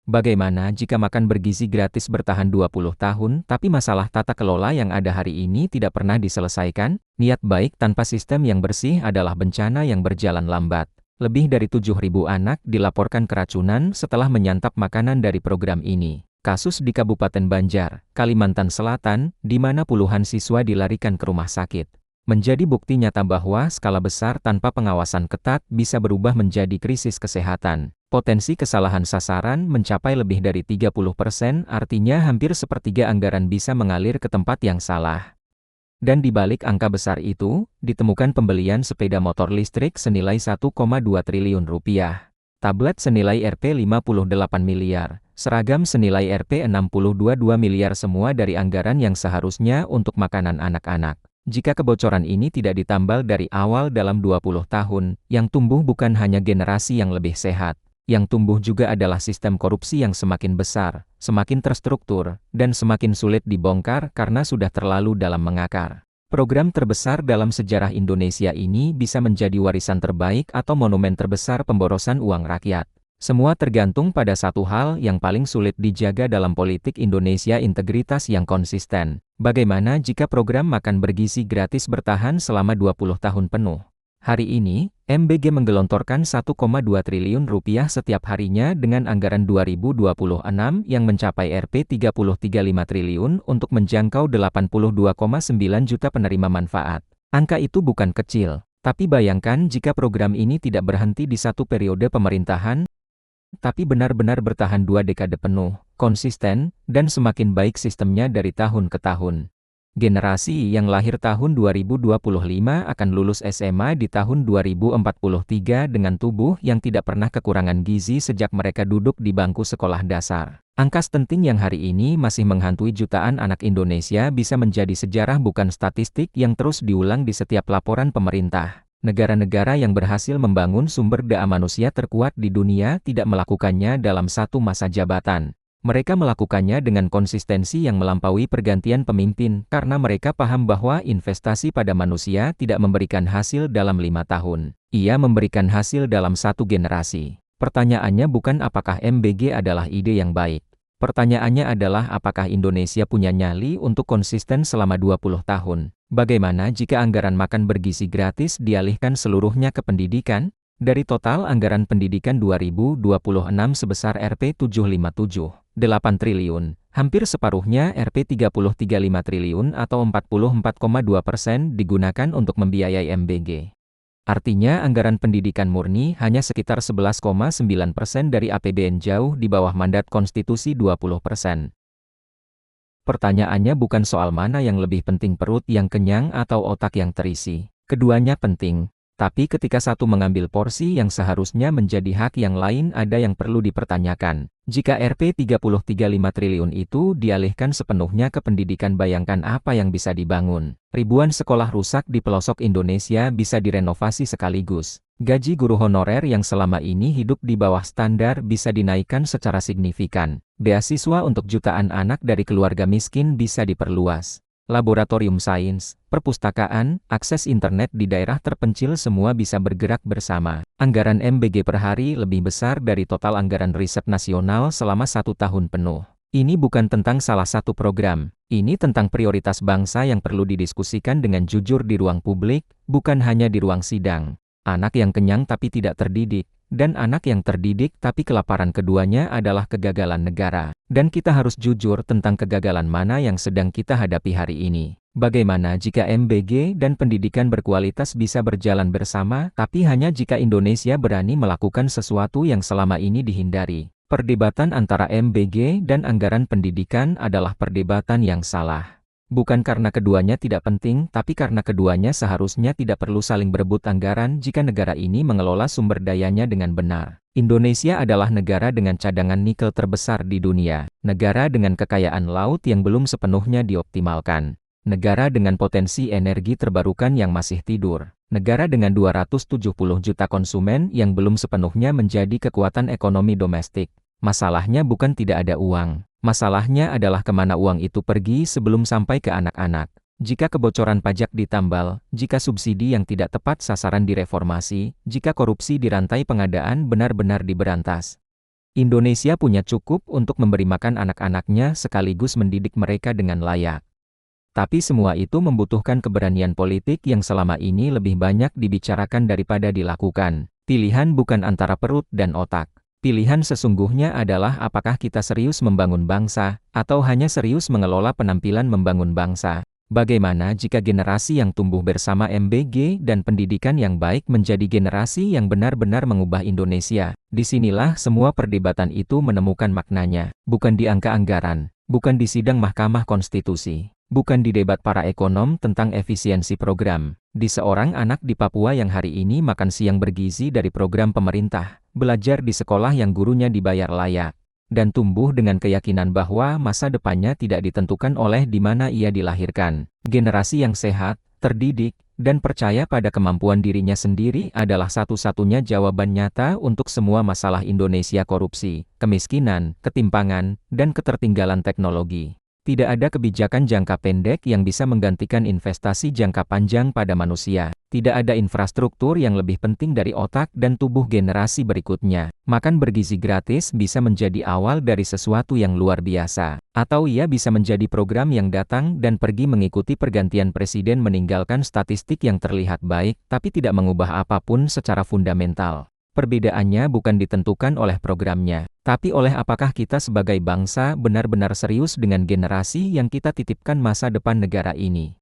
Bagaimana jika makan bergizi gratis bertahan 20 tahun, tapi masalah tata kelola yang ada hari ini tidak pernah diselesaikan? Niat baik tanpa sistem yang bersih adalah bencana yang berjalan lambat. Lebih dari 7.000 anak dilaporkan keracunan setelah menyantap makanan dari program ini. Kasus di Kabupaten Banjar, Kalimantan Selatan, di mana puluhan siswa dilarikan ke rumah sakit, menjadi bukti nyata bahwa skala besar tanpa pengawasan ketat bisa berubah menjadi krisis kesehatan. Potensi kesalahan sasaran mencapai lebih dari 30%, artinya hampir sepertiga anggaran bisa mengalir ke tempat yang salah. Dan di balik angka besar itu, ditemukan pembelian sepeda motor listrik senilai 1,2 triliun rupiah, tablet senilai Rp58 miliar, seragam senilai Rp62,2 miliar, semua dari anggaran yang seharusnya untuk makanan anak-anak. Jika kebocoran ini tidak ditambal dari awal dalam 20 tahun, yang tumbuh bukan hanya generasi yang lebih sehat, yang tumbuh juga adalah sistem korupsi yang semakin besar, semakin terstruktur, dan semakin sulit dibongkar karena sudah terlalu dalam mengakar. Program terbesar dalam sejarah Indonesia ini bisa menjadi warisan terbaik atau monumen terbesar pemborosan uang rakyat. Semua tergantung pada satu hal yang paling sulit dijaga dalam politik Indonesia: integritas yang konsisten. Bagaimana jika program makan bergizi gratis bertahan selama 20 tahun penuh? Hari ini, MBG menggelontorkan 1,2 triliun rupiah setiap harinya dengan anggaran 2026 yang mencapai Rp30,35 triliun untuk menjangkau 82,9 juta penerima manfaat. Angka itu bukan kecil, tapi bayangkan jika program ini tidak berhenti di satu periode pemerintahan, tapi benar-benar bertahan 2 dekade penuh, konsisten, dan semakin baik sistemnya dari tahun ke tahun. Generasi yang lahir tahun 2025 akan lulus SMA di tahun 2043 dengan tubuh yang tidak pernah kekurangan gizi sejak mereka duduk di bangku sekolah dasar. Angka stunting yang hari ini masih menghantui jutaan anak Indonesia bisa menjadi sejarah, bukan statistik yang terus diulang di setiap laporan pemerintah. Negara-negara yang berhasil membangun sumber daya manusia terkuat di dunia tidak melakukannya dalam satu masa jabatan. Mereka melakukannya dengan konsistensi yang melampaui pergantian pemimpin, karena mereka paham bahwa investasi pada manusia tidak memberikan hasil dalam 5 tahun. Ia memberikan hasil dalam satu generasi. Pertanyaannya bukan apakah MBG adalah ide yang baik. Pertanyaannya adalah apakah Indonesia punya nyali untuk konsisten selama 20 tahun. Bagaimana jika anggaran makan bergizi gratis dialihkan seluruhnya ke pendidikan? Dari total anggaran pendidikan 2026 sebesar Rp757,8 triliun, hampir separuhnya Rp30,35 triliun atau 44,2% digunakan untuk membiayai MBG. Artinya anggaran pendidikan murni hanya sekitar 11,9% dari APBN, jauh di bawah mandat konstitusi 20%. Pertanyaannya bukan soal mana yang lebih penting, perut yang kenyang atau otak yang terisi. Keduanya penting. Tapi ketika satu mengambil porsi yang seharusnya menjadi hak yang lain, ada yang perlu dipertanyakan. Jika Rp30,35 triliun itu dialihkan sepenuhnya ke pendidikan, bayangkan apa yang bisa dibangun. Ribuan sekolah rusak di pelosok Indonesia bisa direnovasi sekaligus. Gaji guru honorer yang selama ini hidup di bawah standar bisa dinaikkan secara signifikan. Beasiswa untuk jutaan anak dari keluarga miskin bisa diperluas. Laboratorium sains, perpustakaan, akses internet di daerah terpencil, semua bisa bergerak bersama. Anggaran MBG per hari lebih besar dari total anggaran riset nasional selama 1 tahun penuh. Ini bukan tentang salah satu program. Ini tentang prioritas bangsa yang perlu didiskusikan dengan jujur di ruang publik, bukan hanya di ruang sidang. Anak yang kenyang tapi tidak terdidik, dan anak yang terdidik tapi kelaparan, keduanya adalah kegagalan negara. Dan kita harus jujur tentang kegagalan mana yang sedang kita hadapi hari ini. Bagaimana jika MBG dan pendidikan berkualitas bisa berjalan bersama, tapi hanya jika Indonesia berani melakukan sesuatu yang selama ini dihindari. Perdebatan antara MBG dan anggaran pendidikan adalah perdebatan yang salah. Bukan karena keduanya tidak penting, tapi karena keduanya seharusnya tidak perlu saling berebut anggaran jika negara ini mengelola sumber dayanya dengan benar. Indonesia adalah negara dengan cadangan nikel terbesar di dunia, negara dengan kekayaan laut yang belum sepenuhnya dioptimalkan, negara dengan potensi energi terbarukan yang masih tidur, negara dengan 270 juta konsumen yang belum sepenuhnya menjadi kekuatan ekonomi domestik. Masalahnya bukan tidak ada uang. Masalahnya adalah kemana uang itu pergi sebelum sampai ke anak-anak. Jika kebocoran pajak ditambal, jika subsidi yang tidak tepat sasaran direformasi, jika korupsi di rantai pengadaan benar-benar diberantas, Indonesia punya cukup untuk memberi makan anak-anaknya sekaligus mendidik mereka dengan layak. Tapi semua itu membutuhkan keberanian politik yang selama ini lebih banyak dibicarakan daripada dilakukan. Pilihan bukan antara perut dan otak. Pilihan sesungguhnya adalah apakah kita serius membangun bangsa, atau hanya serius mengelola penampilan membangun bangsa. Bagaimana jika generasi yang tumbuh bersama MBG dan pendidikan yang baik menjadi generasi yang benar-benar mengubah Indonesia? Disinilah semua perdebatan itu menemukan maknanya, bukan di angka anggaran, bukan di sidang Mahkamah Konstitusi, bukan di debat para ekonom tentang efisiensi program, di seorang anak di Papua yang hari ini makan siang bergizi dari program pemerintah, belajar di sekolah yang gurunya dibayar layak, dan tumbuh dengan keyakinan bahwa masa depannya tidak ditentukan oleh di mana ia dilahirkan. Generasi yang sehat, terdidik, dan percaya pada kemampuan dirinya sendiri adalah satu-satunya jawaban nyata untuk semua masalah Indonesia: korupsi, kemiskinan, ketimpangan, dan ketertinggalan teknologi. Tidak ada kebijakan jangka pendek yang bisa menggantikan investasi jangka panjang pada manusia. Tidak ada infrastruktur yang lebih penting dari otak dan tubuh generasi berikutnya. Makan bergizi gratis bisa menjadi awal dari sesuatu yang luar biasa. Atau ia bisa menjadi program yang datang dan pergi mengikuti pergantian presiden, meninggalkan statistik yang terlihat baik, tapi tidak mengubah apapun secara fundamental. Perbedaannya bukan ditentukan oleh programnya, tapi oleh apakah kita sebagai bangsa benar-benar serius dengan generasi yang kita titipkan masa depan negara ini.